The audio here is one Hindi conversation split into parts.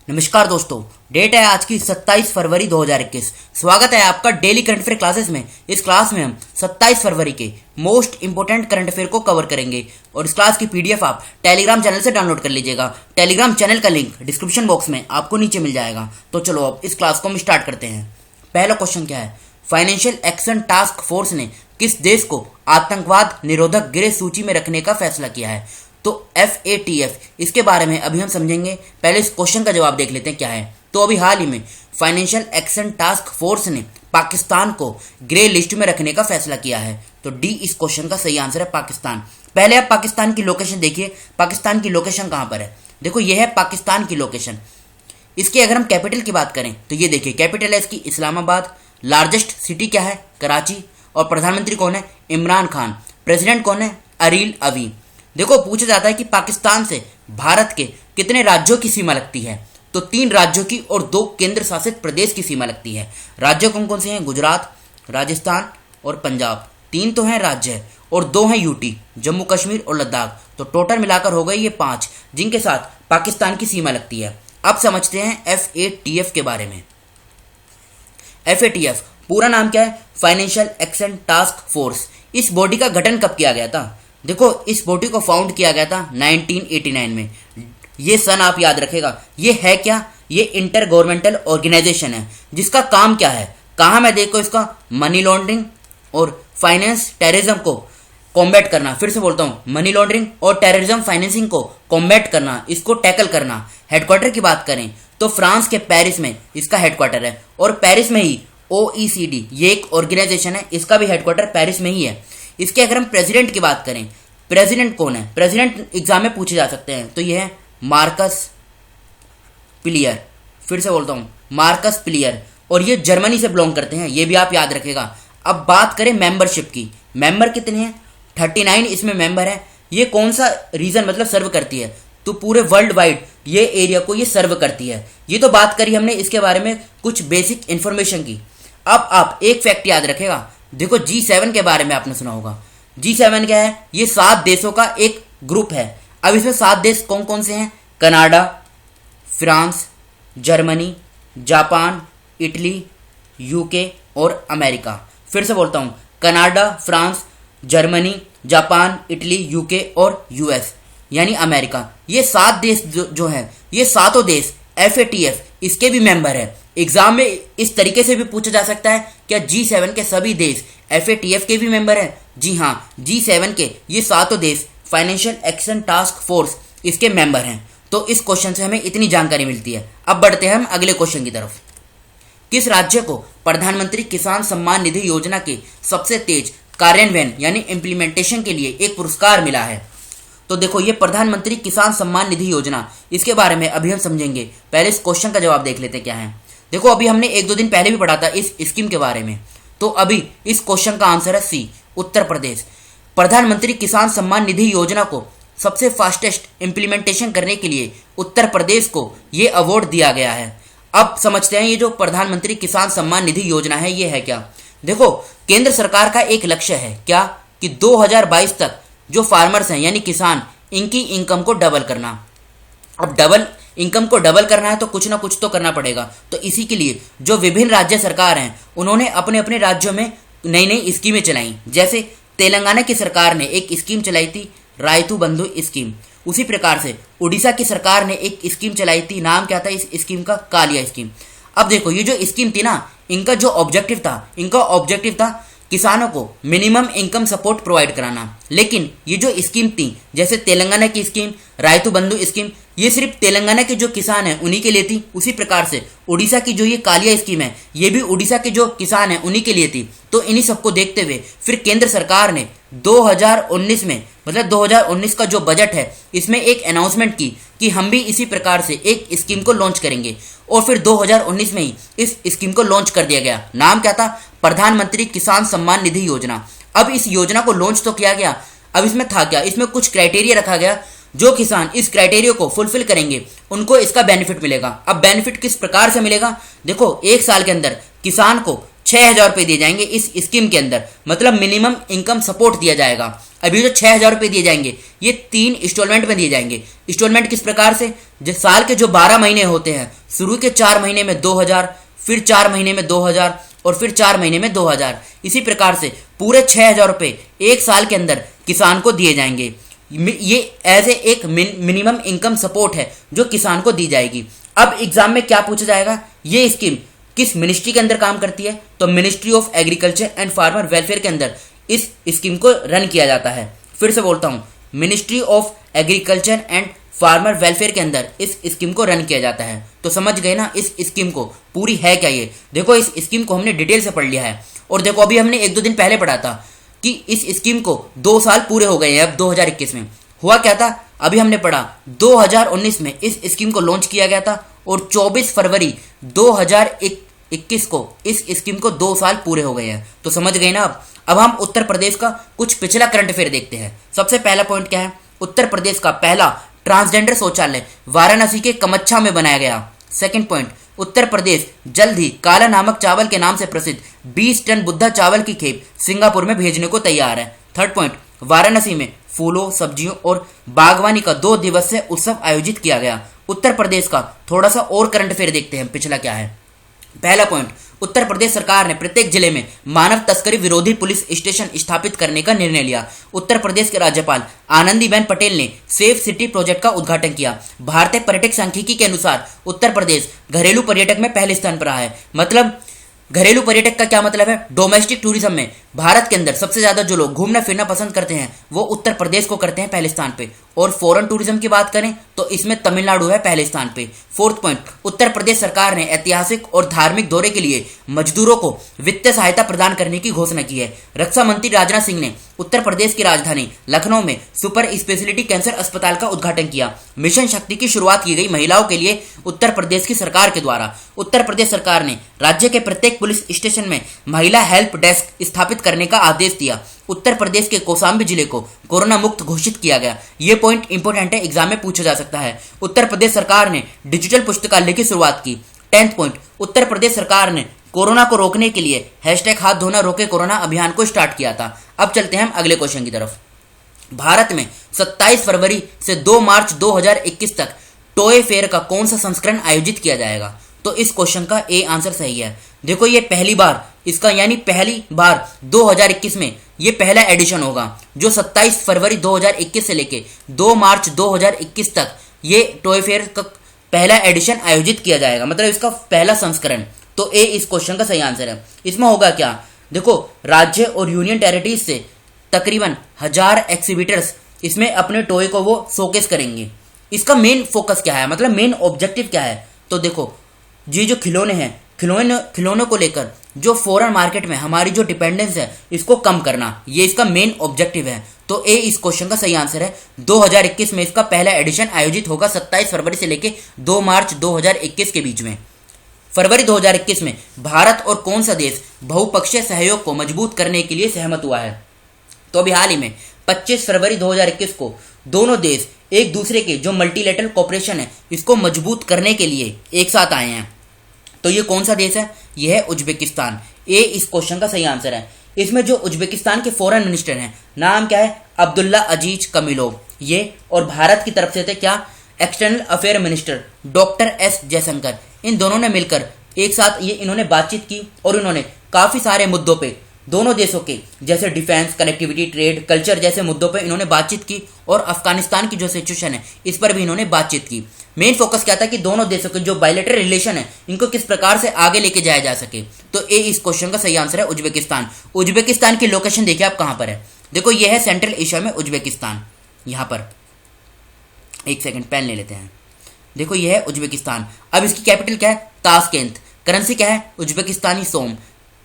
नमस्कार दोस्तों, डेट है आज की 27 फरवरी 2021। स्वागत है आपका डेली करंट अफेयर क्लासेस में। इस क्लास में हम 27 फरवरी के मोस्ट इंपोर्टेंट करंट अफेयर को कवर करेंगे और इस क्लास की पीडीएफ आप टेलीग्राम चैनल से डाउनलोड कर लीजिएगा। टेलीग्राम चैनल का लिंक डिस्क्रिप्शन बॉक्स में आपको नीचे मिल जाएगा। तो चलो अब इस क्लास को हम स्टार्ट करते हैं। पहला क्वेश्चन क्या है? फाइनेंशियल एक्शन टास्क फोर्स ने किस देश को आतंकवाद निरोधक ग्रे सूची में रखने का फैसला किया है? तो FATF, इसके बारे में अभी हम समझेंगे। पहले इस क्वेश्चन का जवाब देख लेते हैं क्या है। तो अभी हाल ही में फाइनेंशियल एक्शन टास्क फोर्स ने पाकिस्तान को ग्रे लिस्ट में रखने का फैसला किया है। तो डी इस क्वेश्चन का सही आंसर है, पाकिस्तान। पहले आप पाकिस्तान की लोकेशन देखिए, पाकिस्तान की लोकेशन कहां पर है। देखो ये है पाकिस्तान की लोकेशन। इसकी अगर हम कैपिटल की बात करें तो ये देखिए, कैपिटल है इसकी इस्लामाबाद। लार्जेस्ट सिटी क्या है? कराची। और प्रधानमंत्री कौन है? इमरान खान। प्रेसिडेंट कौन है? अरील अवी। देखो पूछा जाता है कि पाकिस्तान से भारत के कितने राज्यों की सीमा लगती है? तो 3 राज्यों की और 2 केंद्र शासित प्रदेश की सीमा लगती है। राज्य कौन कौन से हैं? गुजरात, राजस्थान और पंजाब। 3 तो हैं राज्य और 2 हैं यूटी, जम्मू कश्मीर और लद्दाख। तो टोटल मिलाकर हो गए ये 5 जिनके साथ पाकिस्तान की सीमा लगती है। अब समझते हैं FATF के बारे में। FATF पूरा नाम क्या है? Financial action task force. इस बॉडी का गठन कब किया गया था? देखो इस बॉडी को फाउंड किया गया था 1989 में। ये सन आप याद रखेगा। ये है क्या? ये इंटर गवर्नमेंटल ऑर्गेनाइजेशन है जिसका काम क्या है? कहाँ में देखो इसका मनी लॉन्ड्रिंग और फाइनेंस टेररिज्म को कॉम्बैट करना। फिर से बोलता हूँ, मनी लॉन्ड्रिंग और टेररिज्म फाइनेंसिंग को कॉम्बैट करना, इसको टैकल करना। हेडक्वार्टर की बात करें तो फ्रांस के पेरिस में इसका हेडक्वार्टर है और पेरिस में ही OECD ये एक ऑर्गेनाइजेशन है, इसका भी हेडक्वार्टर पेरिस में ही है। इसके अगर हम प्रेसिडेंट की बात करें, प्रेसिडेंट कौन है? प्रेसिडेंट एग्जाम में पूछे जा सकते हैं। तो ये है मार्कस पिलियर। फिर से बोलता हूं, मार्कस पिलियर। और ये जर्मनी से बिलोंग करते हैं, ये भी आप याद रखेगा। अब बात करें मेंबरशिप की। मेंबर कितने हैं? 39 इसमें मेंबर है। ये कौन सा रीजन मतलब सर्व करती है? तो पूरे वर्ल्ड वाइड ये एरिया को ये सर्व करती है। ये तो बात करी हमने इसके बारे में कुछ बेसिक इंफॉर्मेशन की। अब आप एक फैक्ट याद रखेगा। देखो G7 के बारे में आपने सुना होगा। G7 क्या है? ये 7 देशों का एक ग्रुप है। अब इसमें 7 देश कौन कौन से हैं? Canada, France, Germany, Japan, Italy, UK और अमेरिका। फिर से बोलता हूं, Canada, France, Germany, Japan, Italy, UK और US यानी अमेरिका। ये 7 देश जो हैं, ये सातों देश FATF इसके भी मेंबर है। एग्जाम में इस तरीके से भी पूछा जा सकता है, क्या G7 के सभी देश FATF के भी मेंबर हैं? जी हाँ, G7 के ये सातों देश फाइनेंशियल एक्शन टास्क फोर्स इसके मेंबर हैं। तो इस क्वेश्चन से हमें इतनी जानकारी मिलती है। अब बढ़ते हैं हम अगले क्वेश्चन की तरफ। किस राज्य को प्रधानमंत्री किसान सम्मान निधि योजना के सबसे तेज कार्यान्वयन यानी इम्प्लीमेंटेशन के लिए एक पुरस्कार मिला है? तो देखो ये प्रधानमंत्री किसान सम्मान निधि योजना, इसके बारे में अभी हम समझेंगे। पहले इस क्वेश्चन का जवाब देख लेते क्या है। देखो अभी हमने 1-2 दिन पहले भी पढ़ा था इस स्कीम के बारे में। तो अभी इस क्वेश्चन का आंसर है सी, उत्तर प्रदेश। प्रधानमंत्री किसान सम्मान निधि योजना को सबसे फास्टेस्ट इंप्लीमेंटेशन करने के लिए उत्तर प्रदेश को ये अवार्ड दिया गया है। अब समझते हैं ये जो प्रधानमंत्री किसान सम्मान निधि योजना है ये है क्या। देखो केंद्र सरकार का एक लक्ष्य है क्या कि 2022 तक जो फार्मर्स हैं यानी किसान, इनकी इनकम को डबल करना। अब डबल इनकम को डबल करना है तो कुछ ना कुछ तो करना पड़ेगा। तो इसी के लिए जो विभिन्न राज्य सरकार हैं उन्होंने अपने अपने राज्यों में नई नई स्कीमें चलाई। जैसे तेलंगाना की सरकार ने एक स्कीम चलाई थी, रायतू बंधु स्कीम। उसी प्रकार से उड़ीसा की सरकार ने एक स्कीम चलाई थी, नाम क्या था इस स्कीम का? कालिया स्कीम। अब देखो ये जो स्कीम थी ना, इनका जो ऑब्जेक्टिव था किसानों को मिनिमम इनकम सपोर्ट प्रोवाइड कराना। लेकिन ये जो स्कीम थी, जैसे तेलंगाना की स्कीम, रायतू बंधु स्कीम, ये सिर्फ तेलंगाना के जो किसान हैं उन्हीं के लिए थी। उसी प्रकार से उड़ीसा की जो ये कालिया स्कीम है, ये भी उड़ीसा के जो किसान हैं उन्हीं के लिए थी। तो इन्हीं सबको देखते हुए फिर केंद्र सरकार ने 2019 में मतलब 2019 का जो बजट है इसमें एक अनाउंसमेंट की कि हम भी इसी प्रकार से एक स्कीम को लॉन्च करेंगे। और फिर 2019 में ही इस स्कीम को लॉन्च कर दिया गया। नाम क्या था? प्रधानमंत्री किसान सम्मान निधि योजना। अब इस योजना को लॉन्च तो किया गया, अब इसमें था क्या? इसमें कुछ क्राइटेरिया रखा गया। जो किसान इस क्राइटेरिया को फुलफिल करेंगे उनको इसका बेनिफिट मिलेगा। अब बेनिफिट किस प्रकार से मिलेगा? देखो 1 साल के अंदर किसान को 6,000 रुपये दिए जाएंगे इस स्कीम के अंदर, मतलब मिनिमम इनकम सपोर्ट दिया जाएगा। अभी जो 6,000 रुपये दिए जाएंगे ये 3 इंस्टॉलमेंट में दिए जाएंगे। इंस्टॉलमेंट किस प्रकार से, जो साल के जो 12 महीने होते हैं, शुरू के 4 महीने में 2,000, फिर 4 महीने में 2,000 और फिर 4 महीने में 2,000, इसी प्रकार से पूरे 6,000 रुपये एक साल के अंदर किसान को दिए जाएंगे। ये एज एक मिनिमम इनकम सपोर्ट है जो किसान को दी जाएगी। अब एग्जाम में क्या पूछा जाएगा, ये स्कीम किस मिनिस्ट्री के अंदर काम करती है, तो ministry of agriculture and farmer welfare के अंदर इस स्कीम को रन किया जाता है। फिर से बोलता हूं, ministry of agriculture and farmer welfare के अंदर इस स्कीम को रन किया जाता है। तो समझ गए ना इस स्कीम को पूरी है क्या। ये देखो इस स्कीम को हमने डिटेल से पढ़ लिया है। और देखो अभी हमने 1-2 दिन पहले पढ़ा था कि इस स्कीम को 2 साल पूरे हो गए हैं। अब 2021 में हुआ क्या था, अभी हमने पढ़ा 2019 में इस स्कीम को लॉन्च किया गया था और 24 फरवरी 2021 को इस स्कीम को 2 साल पूरे हो गए हैं। तो समझ गए ना। अब हम उत्तर प्रदेश का कुछ पिछला करंट अफेयर देखते हैं। सबसे पहला पॉइंट क्या है, उत्तर प्रदेश का पहला ट्रांसजेंडर शौचालय वाराणसी के कमच्छा में बनाया गया। सेकंड पॉइंट, उत्तर प्रदेश जल्द ही काला नामक चावल के नाम से प्रसिद्ध 20 टन बुद्धा चावल की खेप सिंगापुर में भेजने को तैयार है। थर्ड पॉइंट, वाराणसी में फूलों, सब्जियों और बागवानी का 2 दिवसीय उत्सव आयोजित किया गया। उत्तर प्रदेश का थोड़ा सा और करंट अफेयर देखते हैं पिछला क्या है। पहला पॉइंट, उत्तर प्रदेश सरकार ने प्रत्येक जिले में मानव तस्करी विरोधी पुलिस स्टेशन स्थापित करने का निर्णय लिया। उत्तर प्रदेश के राज्यपाल आनंदीबेन पटेल ने सेफ सिटी प्रोजेक्ट का उद्घाटन किया। भारतीय पर्यटक सांख्यिकी के अनुसार उत्तर प्रदेश घरेलू पर्यटक में पहले स्थान पर रहा है। मतलब घरेलू पर्यटक का क्या मतलब है, डोमेस्टिक टूरिज्म में भारत के अंदर सबसे ज्यादा जो लोग घूमना फिरना पसंद करते हैं वो उत्तर प्रदेश को करते हैं पहले स्थान पे। और फॉरेन टूरिज्म की बात करें तो इसमें तमिलनाडु है पहले स्थान पे। फोर्थ पॉइंट, उत्तर प्रदेश सरकार ने ऐतिहासिक और धार्मिक दौरे के लिए मजदूरों को वित्तीय सहायता प्रदान करने की घोषणा की है। रक्षा मंत्री राजनाथ सिंह ने उत्तर प्रदेश की राजधानी लखनऊ में सुपर स्पेशलिटी कैंसर अस्पताल का उद्घाटन किया। मिशन शक्ति की शुरुआत की गई महिलाओं के लिए उत्तर प्रदेश की सरकार के द्वारा। उत्तर प्रदेश सरकार ने राज्य के प्रत्येक पुलिस स्टेशन में महिला हेल्प डेस्क स्थापित करने का आदेश दिया। उत्तर प्रदेश के कौशाम्बी जिले को कोरोना मुक्त घोषित किया गया। ये पॉइंट इंपोर्टेंट है, एग्जाम में पूछा जा सकता है। उत्तर प्रदेश सरकार ने डिजिटल पुस्तकालय की शुरुआत की। 10th पॉइंट, उत्तर प्रदेश सरकार ने कोरोना को रोकने के लिए #हाथ धोना रोके कोरोना अभियान को स्टार्ट किया था। अब चलते हैं हम अगले क्वेश्चन की तरफ। भारत में 27 फरवरी से 2 मार्च 2021 तक टॉय फेयर का कौन सा संस्करण आयोजित किया जाएगा, तो इस क्वेश्चन का ए आंसर सही है। देखो ये पहली बार इसका यानी पहली बार 2021 में ये पहला एडिशन होगा जो 27 फरवरी 2021 से लेके 2 मार्च 2021 तक ये टॉय फेयर का पहला एडिशन आयोजित किया जाएगा, मतलब इसका पहला संस्करण। तो ए इस क्वेश्चन का सही आंसर है। इसमें होगा क्या, देखो राज्य और यूनियन टेरिटरीज से तकरीबन 1000 एक्सिबिटर्स इसमें अपने टॉय को वो शोकेस करेंगे। इसका मेन फोकस क्या है, मतलब मेन ऑब्जेक्टिव क्या है, तो देखो ये जो खिलौने हैं, खिलौनों को लेकर जो फॉरेन मार्केट में हमारी जो डिपेंडेंस है इसको कम करना, ये इसका मेन ऑब्जेक्टिव है। तो ए इस क्वेश्चन का सही आंसर है। 2021 में इसका पहला एडिशन आयोजित होगा 27 फरवरी से लेके 2 मार्च 2021 के बीच में। फरवरी 2021 में भारत और कौन सा देश बहुपक्षीय सहयोग को मजबूत करने के लिए सहमत हुआ है, तो अभी हाल ही में 25 फरवरी 2021 को दोनों देश एक दूसरे के जो मल्टीलेटरल कोऑपरेशन है इसको मजबूत करने के लिए एक साथ आए हैं। तो ये कौन सा देश है, ये है उज्बेकिस्तान। ए इस क्वेश्चन का सही आंसर है। इसमें जो उज्बेकिस्तान के फॉरेन मिनिस्टर हैं, नाम क्या है, अब्दुल्ला अजीज कमिलोव ये, और भारत की तरफ से थे क्या, external affair minister doctor S Jaishankar. इन दोनों ने मिलकर एक साथ ये इन्होंने बातचीत की और इन्होंने काफी सारे मुद्दों पे दोनों देशों के जैसे डिफेंस, कनेक्टिविटी, ट्रेड, कल्चर जैसे मुद्दों पे इन्होंने बातचीत की और अफगानिस्तान की जो सिचुएशन है इस पर भी इन्होंने बातचीत की। मेन फोकस क्या था कि दोनों देशों के जो बायलैटरल रिलेशन है इनको किस प्रकार से आगे लेके जाया जा सके। तो ए इस क्वेश्चन का सही आंसर है उज्बेकिस्तान। उज्बेकिस्तान की लोकेशन देखिए आप कहां पर है, देखो ये है सेंट्रल एशिया में उज्बेकिस्तान। यहां पर एक सेकंड पेन ले लेते हैं, देखो ये है उज्बेकिस्तान। अब इसकी कैपिटल क्या है, ताशकेंत। करेंसी क्या है, उज्बेकिस्तानी सोम।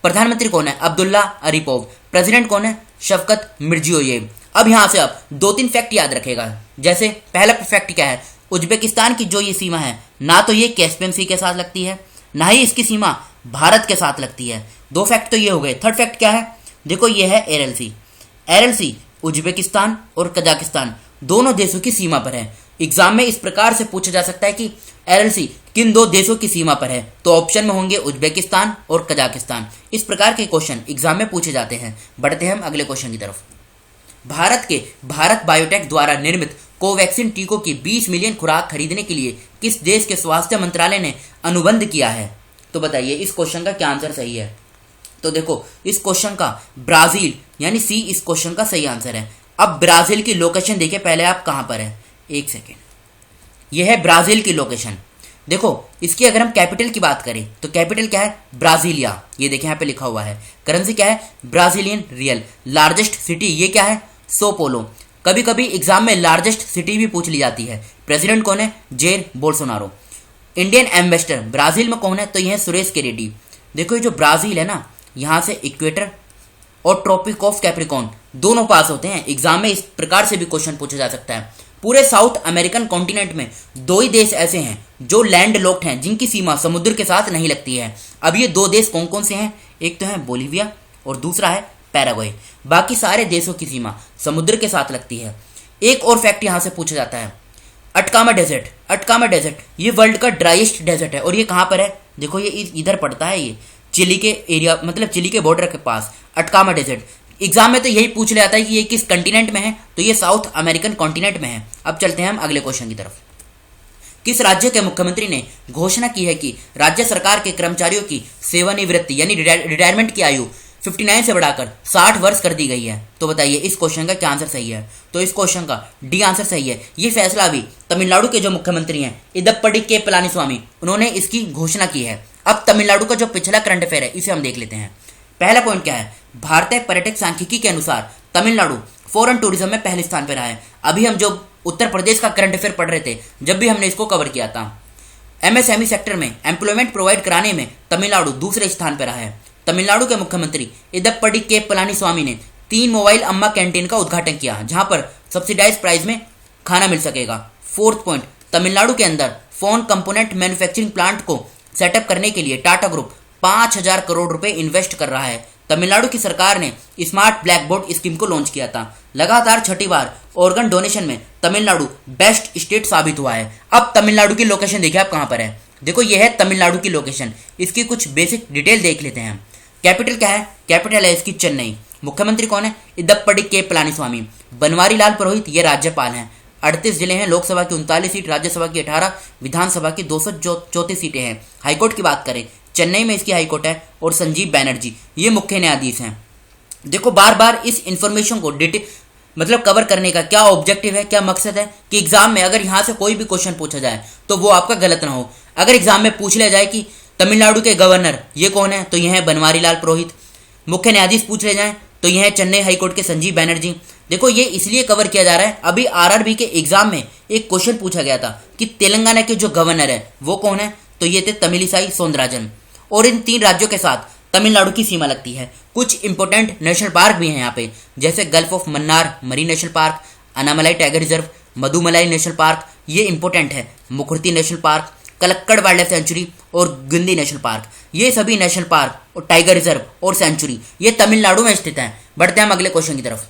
प्रधानमंत्री कौन है, अब्दुल्ला अरीपोव। प्रेसिडेंट कौन है, शफकत मिर्जियोयेव। अब यहां से आप 2-3 फैक्ट याद रखेगा। जैसे पहला फैक्ट क्या है, उज्बेकिस्तान की जो ये सीमा है ना तो ये कैस्पियन सी के साथ लगती है, ना ही इसकी सीमा भारत के साथ लगती है। 2 फैक्ट तो ये हो गए। थर्ड फैक्ट क्या है, देखो ये है एरल सी। एरल सी उज्बेकिस्तान और कजाकिस्तान दोनों देशों की सीमा पर है। एग्जाम में इस प्रकार से पूछा जा सकता है कि एलएलसी किन दो देशों की सीमा पर है, तो ऑप्शन में होंगे उज्बेकिस्तान और कजाकिस्तान। इस प्रकार के क्वेश्चन एग्जाम में पूछे जाते हैं। बढ़ते हैं हम अगले क्वेश्चन की तरफ। भारत बायोटेक द्वारा निर्मित कोवैक्सीन टीकों की 20 मिलियन खुराक खरीदने के लिए किस देश के स्वास्थ्य मंत्रालय ने अनुबंध किया है? तो बताइए इस क्वेश्चन का क्या आंसर सही है? तो देखो इस क्वेश्चन का ब्राजील यानी सी इस क्वेश्चन का सही आंसर है। अब ब्राजील की लोकेशन देखिए पहले आप कहां पर है, एक सेकेंड, यह है ब्राजील की लोकेशन। देखो इसकी अगर हम कैपिटल की बात करें तो कैपिटल क्या है? ब्राजीलिया, ये देखिए यहाँ पे लिखा हुआ है। करेंसी क्या है? Brazilian real. लार्जेस्ट सिटी ये क्या है? सो पोलो। कभी कभी एग्जाम में लार्जेस्ट सिटी भी पूछ ली जाती है। प्रेसिडेंट कौन है? जेर बोल्सोनारो। इंडियन एम्बेसडर ब्राजील में कौन है? तो यह है सुरेश के रेड्डी। देखो ये जो ब्राजील है ना, यहां से इक्वेटर और ट्रॉपिक ऑफ कैप्रिकॉर्न दोनों पास होते हैं। एग्जाम में इस प्रकार से भी क्वेश्चन पूछा जा सकता है। पूरे साउथ अमेरिकन कॉन्टिनेंट में दो ही देश ऐसे हैं जो लैंड लॉक्ड हैं, जिनकी सीमा समुद्र के साथ नहीं लगती है। अब ये दो देश कौन कौन से हैं? एक तो है बोलीविया और दूसरा है पैराग्वे। बाकी सारे देशों की सीमा समुद्र के साथ लगती है। एक और फैक्ट यहां से पूछा जाता है, अटकामा डेजर्ट ये वर्ल्ड का ड्राइएस्ट डेजर्ट है और ये कहां पर है? देखो ये इधर पड़ता है, ये चिली के एरिया, मतलब चिली के बॉर्डर के पास अटकामा डेजर्ट। एग्जाम में तो यही पूछ लिया जाता है कि ये किस कंटिनेंट में है, तो ये साउथ अमेरिकन कॉन्टिनेंट में है। अब चलते हैं हम अगले क्वेश्चन की तरफ। किस राज्य के मुख्यमंत्री ने घोषणा की है कि राज्य सरकार के कर्मचारियों की सेवानिवृत्ति यानी रिटायरमेंट की आयु 59 से बढ़ाकर 60 वर्ष कर दी गई है? तो बताइए इस क्वेश्चन का क्या आंसर सही है? तो इस क्वेश्चन का डी आंसर सही है। ये फैसला अभी तमिलनाडु के जो मुख्यमंत्री हैं इदप्पड़ी के पलानीस्वामी, उन्होंने इसकी घोषणा की है। अब तमिलनाडु का जो पिछला करंट अफेयर है इसे हम देख लेते हैं। पहला पॉइंट क्या है? भारतीय पर्यटक सांख्यिकी के अनुसार तमिलनाडु फॉरेन टूरिज्म में पहले स्थान पर रहा है। अभी हम जो उत्तर प्रदेश का करंट अफेयर पढ़ रहे थे, जब भी हमने इसको कवर किया था, एमएसएमई सेक्टर में एम्प्लॉयमेंट प्रोवाइड कराने में तमिलनाडु दूसरे स्थान पर रहा है। तमिलनाडु के मुख्यमंत्री इदप्पड़ी के पलानीस्वामी ने 3 मोबाइल अम्मा कैंटीन का उद्घाटन किया, जहां पर सब्सिडाइज प्राइस में खाना मिल सकेगा। फोर्थ पॉइंट, तमिलनाडु के अंदर फोन कंपोनेंट मैन्युफैक्चरिंग प्लांट को सेटअप करने के लिए टाटा ग्रुप 5,000 करोड़ रुपए इन्वेस्ट कर रहा है। तमिलनाडु की सरकार ने स्मार्ट ब्लैक बोर्ड स्कीम को लॉन्च किया था। लगातार छठी बार ऑर्गन डोनेशन में तमिलनाडु बेस्ट स्टेट साबित हुआ है। अब तमिलनाडु की लोकेशन देखिए आप कहां पर है। देखो यह है तमिलनाडु की लोकेशन। इसकी कुछ बेसिक डिटेल देख लेते हैं। कैपिटल क्या है? कैपिटल है इसकी चेन्नई। मुख्यमंत्री कौन है? इदप्पड़ी के पलानीस्वामी। बनवारी लाल पुरोहित ये राज्यपाल हैं। 38 जिले हैं, लोकसभा की 39 सीट, राज्यसभा की 18, विधानसभा की 234 सीटें हैं। हाईकोर्ट की बात करें, चेन्नई में इसकी हाईकोर्ट है और संजीव बैनर्जी ये मुख्य न्यायाधीश हैं। देखो बार बार इस इंफॉर्मेशन को मतलब कवर करने का क्या ऑब्जेक्टिव है, क्या मकसद है कि एग्जाम में अगर यहां से कोई भी क्वेश्चन पूछा जाए तो वो आपका गलत ना हो। अगर एग्जाम में पूछ लिया जाए कि तमिलनाडु के गवर्नर ये कौन है, तो यह है बनवारी लाल पुरोहित। मुख्य न्यायाधीश पूछ ले जाए तो यह है चेन्नई हाईकोर्ट के संजीव बैनर्जी। देखो ये इसलिए कवर किया जा रहा है, अभी आरआरबी के एग्जाम में एक क्वेश्चन पूछा गया था कि तेलंगाना के जो गवर्नर है वो कौन है, तो ये थे तमिलिसाई सौंदराजन। और इन 3 राज्यों के साथ तमिलनाडु की सीमा लगती है। कुछ इंपोर्टेंट नेशनल पार्क भी हैं यहाँ पे, जैसे gulf of Mannar marine national park, Anamalai tiger reserve, Mudumalai national park ये इंपोर्टेंट है, Mukurthi national park, Kalakkad wildlife sanctuary और गुंदी नेशनल पार्क। ये सभी नेशनल पार्क और टाइगर रिजर्व और सेंचुरी ये तमिलनाडु में स्थित हैं। बढ़ते हैं हम अगले क्वेश्चन की तरफ।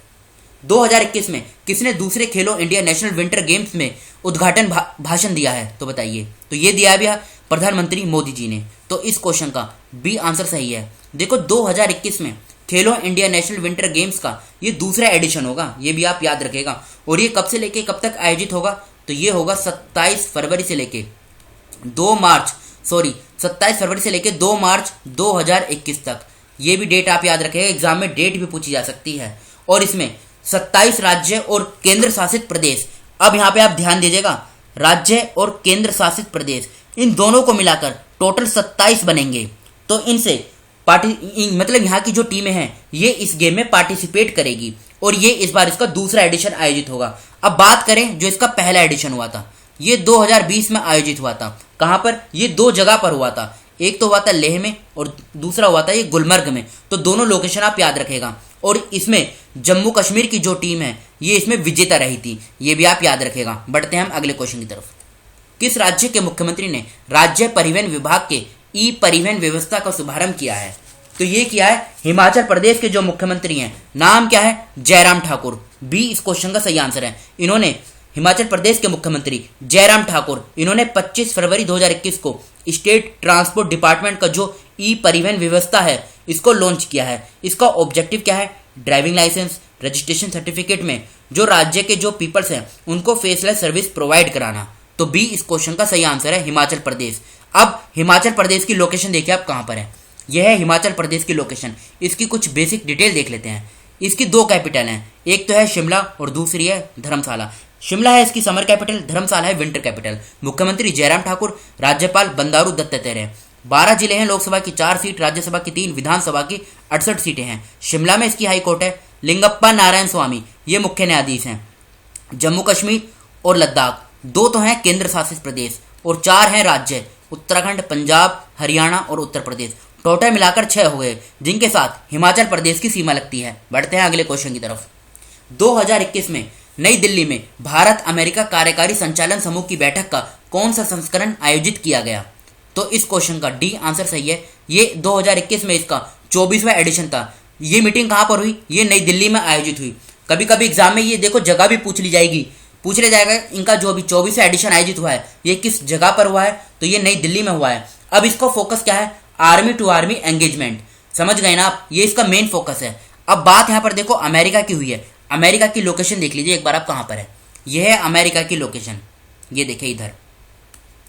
2021 में किसने दूसरे खेलो इंडिया नेशनल विंटर गेम्स में उद्घाटन भाषण दिया है? तो बताइए। तो ये दिया भी प्रधानमंत्री मोदी जी ने। तो इस क्वेश्चन का बी आंसर सही है। देखो 2021 में खेलो इंडिया नेशनल विंटर गेम्स का ये दूसरा एडिशन होगा, ये भी आप याद रखेगा। और ये कब से लेके कब तक आयोजित होगा? तो ये होगा 27 फरवरी से लेके 2 मार्च 2021 तक। ये भी डेट आप याद रखेगा, एग्जाम में डेट भी पूछी जा सकती है। और इसमें 27 राज्य और केंद्र शासित प्रदेश, अब यहाँ पे आप ध्यान दीजिएगा, राज्य और केंद्र शासित प्रदेश इन दोनों को मिलाकर टोटल 27 बनेंगे। तो इनसे मतलब यहाँ की जो टीमें हैं ये इस गेम में पार्टिसिपेट करेगी और ये इस बार इसका दूसरा एडिशन आयोजित होगा। अब बात करें जो इसका पहला एडिशन हुआ था, ये 2020 में आयोजित हुआ था। कहां पर? ये 2 जगह पर हुआ था, एक तो हुआ था लेह में और दूसरा हुआ था ये गुलमर्ग में। तो दोनों लोकेशन आप याद रखेगा। और इसमें जम्मू कश्मीर की जो टीम है ये इसमें विजेता रही थी, ये भी आप याद रखेगा। बढ़ते हैं हम अगले क्वेश्चन की तरफ। किस राज्य के मुख्यमंत्री ने राज्य परिवहन विभाग के ई परिवहन व्यवस्था का शुभारंभ किया है? तो ये किया है हिमाचल प्रदेश के जो मुख्यमंत्री हैं, नाम क्या है? जयराम ठाकुर। बी इस क्वेश्चन का सही आंसर है। इन्होंने हिमाचल प्रदेश के मुख्यमंत्री जयराम ठाकुर, इन्होंने 25 फरवरी 2021 को स्टेट ट्रांसपोर्ट डिपार्टमेंट का जो ई परिवहन व्यवस्था है इसको लॉन्च किया है। इसका ऑब्जेक्टिव क्या है? ड्राइविंग लाइसेंस, रजिस्ट्रेशन सर्टिफिकेट में जो राज्य के जो पीपल्स हैं उनको फेसलेस सर्विस प्रोवाइड कराना। तो बी इस क्वेश्चन का सही आंसर है, हिमाचल प्रदेश। अब हिमाचल प्रदेश की लोकेशन देखिए आप कहाँ पर है। यह है हिमाचल प्रदेश की लोकेशन। इसकी कुछ बेसिक डिटेल देख लेते हैं। इसकी दो कैपिटल हैं, एक तो है शिमला और दूसरी है धर्मशाला। शिमला है इसकी समर कैपिटल, धर्मशाला है विंटर कैपिटल। मुख्यमंत्री जयराम ठाकुर, राज्यपाल बंडारू दत्तात्रेय। 12 जिले हैं, लोकसभा की 4 सीट, राज्यसभा की 3, विधानसभा की 68 सीटें हैं। शिमला में इसकी हाई कोर्ट है, लिंगप्पा नारायण स्वामी ये मुख्य न्यायाधीश हैं। जम्मू कश्मीर और लद्दाख 2 तो हैं केंद्र शासित प्रदेश और 4 हैं राज्य, उत्तराखंड, पंजाब, हरियाणा और उत्तर प्रदेश। टोटल मिलाकर 6 हो गए, जिनके साथ हिमाचल प्रदेश की सीमा लगती है। बढ़ते हैं अगले क्वेश्चन की तरफ। 2021 में नई दिल्ली में भारत अमेरिका कार्यकारी संचालन समूह की बैठक का कौन सा संस्करण आयोजित किया गया? तो इस क्वेश्चन का डी आंसर सही है। ये 2021 में इसका 24वां एडिशन था। ये मीटिंग कहाँ पर हुई? ये नई दिल्ली में आयोजित हुई। कभी कभी एग्जाम में ये देखो जगह भी पूछ लिया जाएगा इनका जो अभी 24वां एडिशन आयोजित हुआ है ये किस जगह पर हुआ है? तो ये नई दिल्ली में हुआ है। अब इसका फोकस क्या है? Army to army engagement. समझ गए ना आप, ये इसका मेन फोकस है। अब बात यहाँ पर देखो अमेरिका की हुई है। अमेरिका की लोकेशन देख लीजिए एक बार आप कहाँ पर है। यह है अमेरिका की लोकेशन, ये देखिए इधर,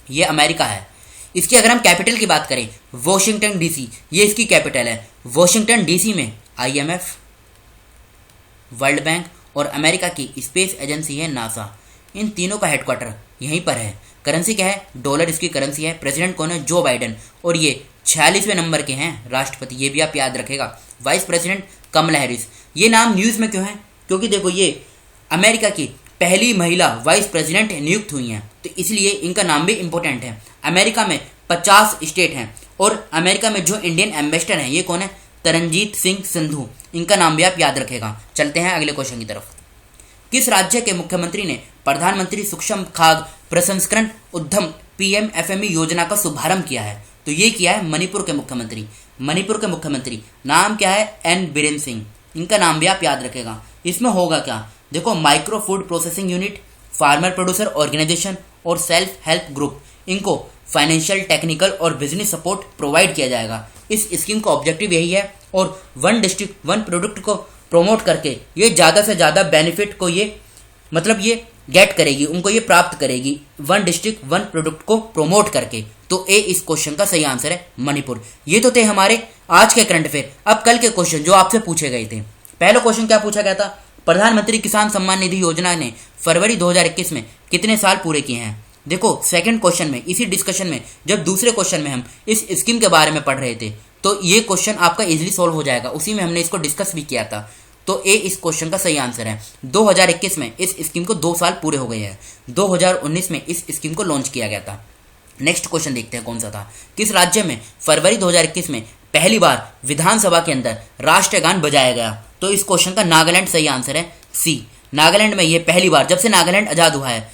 ये अमेरिका है। इसकी अगर हम कैपिटल की बात करें, वॉशिंगटन डीसी, ये इसकी कैपिटल है। वॉशिंगटन डीसी में IMF, वर्ल्ड बैंक और अमेरिका की स्पेस एजेंसी है नासा, इन तीनों का हेडक्वार्टर यहीं पर है। करेंसी क्या है? डॉलर इसकी करेंसी है। प्रेसिडेंट कौन है? जो बाइडेन, और ये 46वें नंबर के हैं राष्ट्रपति, ये भी आप याद रखेगा। Vice president Kamala Harris. ये नाम न्यूज़ में क्यों है? क्योंकि देखो ये अमेरिका की पहली महिला वाइस प्रेसिडेंट नियुक्त हुई हैं, तो इसलिए इनका नाम भी इंपॉर्टेंट है। अमेरिका में 50 स्टेट हैं और अमेरिका में जो इंडियन एम्बेसडर हैं ये कौन है? तरनजीत सिंह संधू, इनका नाम भी आप याद रखेगा। चलते हैं अगले क्वेश्चन की तरफ। किस राज्य के मुख्यमंत्री ने प्रधानमंत्री सूक्ष्म खाद्य प्रसंस्करण उद्यम PMFME योजना का शुभारंभ किया है? तो ये किया है मणिपुर के मुख्यमंत्री। मणिपुर के मुख्यमंत्री नाम क्या है? N बीरेन सिंह, इनका नाम भी आप याद रखेगा। इसमें होगा क्या? देखो micro food processing unit, farmer producer organisation और सेल्फ हेल्प ग्रुप, इनको फाइनेंशियल, टेक्निकल और बिजनेस सपोर्ट प्रोवाइड किया जाएगा। इस स्कीम का ऑब्जेक्टिव यही है और वन डिस्ट्रिक्ट वन प्रोडक्ट को प्रमोट करके ये ज़्यादा से ज़्यादा बेनिफिट को ये गेट करेगी, उनको ये प्राप्त करेगी वन डिस्ट्रिक्ट वन प्रोडक्ट को प्रमोट करके। तो ए इस क्वेश्चन का सही आंसर है मणिपुर। ये तो थे हमारे आज के करंट अफेयर। अब कल के क्वेश्चन जो आपसे पूछे गए थे। पहला क्वेश्चन क्या पूछा गया था? प्रधानमंत्री किसान सम्मान निधि योजना ने फरवरी 2021 में कितने साल पूरे किए हैं? देखो सेकंड क्वेश्चन में, इसी डिस्कशन में जब दूसरे क्वेश्चन में हम इस स्कीम के बारे में पढ़ रहे थे तो ये क्वेश्चन आपका इजीली सॉल्व हो जाएगा, उसी में हमने इसको डिस्कस भी किया था। तो ए इस क्वेश्चन का सही आंसर है। 2021 में इस स्कीम को 2 साल पूरे हो गए हैं। 2019 में इस स्कीम को लॉन्च किया गया था। नेक्स्ट क्वेश्चन देखते हैं कौन सा था। किस राज्य में फरवरी 2021 में पहली बार विधानसभा के अंदर राष्ट्रगान बजाया गया? तो इस क्वेश्चन का नागालैंड सही आंसर है, सी। नागालैंड में ये पहली बार, जब से नागालैंड आज़ाद हुआ है,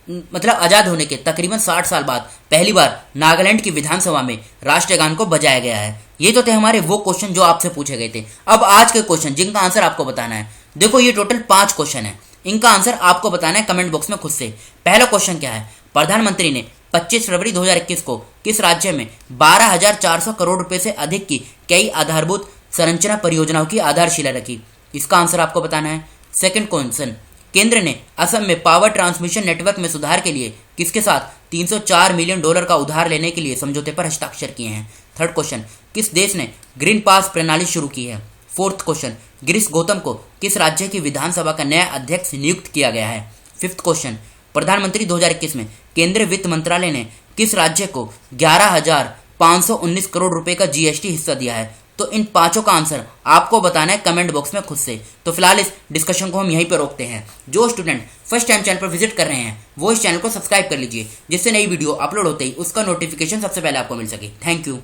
मतलब आज़ाद होने के तकरीबन 60 साल बाद पहली बार नागालैंड की विधानसभा में राष्ट्रगान को बजाया गया है। ये तो थे हमारे वो क्वेश्चन जो आपसे पूछे गए थे। अब आज के क्वेश्चन जिनका आंसर आपको बताना है। देखो ये टोटल 5 क्वेश्चन है, इनका आंसर आपको बताना है कमेंट बॉक्स में खुद से। पहला क्वेश्चन क्या है? प्रधानमंत्री ने 25 फरवरी 2021 को किस राज्य में 12,400 करोड़ रुपए से अधिक की कई आधारभूत संरचना परियोजनाओं की आधारशिला रखी? इसका आंसर आपको बताना है। सेकंड क्वेश्चन, केंद्र ने असम में पावर ट्रांसमिशन नेटवर्क में सुधार के लिए किसके साथ $304 मिलियन का उधार लेने के लिए समझौते पर हस्ताक्षर किए हैं? थर्ड क्वेश्चन, किस देश ने ग्रीन पास प्रणाली शुरू की है? फोर्थ क्वेश्चन, गिरीश गौतम को किस राज्य की विधानसभा का नया अध्यक्ष नियुक्त किया गया है? फिफ्थ क्वेश्चन, प्रधानमंत्री 2021 में केंद्रीय वित्त मंत्रालय ने किस राज्य को 11,519 करोड़ रुपए का GST हिस्सा दिया है? तो इन पांचों का आंसर आपको बताना है कमेंट बॉक्स में खुद से। तो फिलहाल इस डिस्कशन को हम यहीं पर रोकते हैं। जो स्टूडेंट फर्स्ट टाइम चैनल पर विजिट कर रहे हैं वो इस चैनल को सब्सक्राइब कर लीजिए, जिससे नई वीडियो अपलोड होते ही उसका नोटिफिकेशन सबसे पहले आपको मिल सके। Thank you.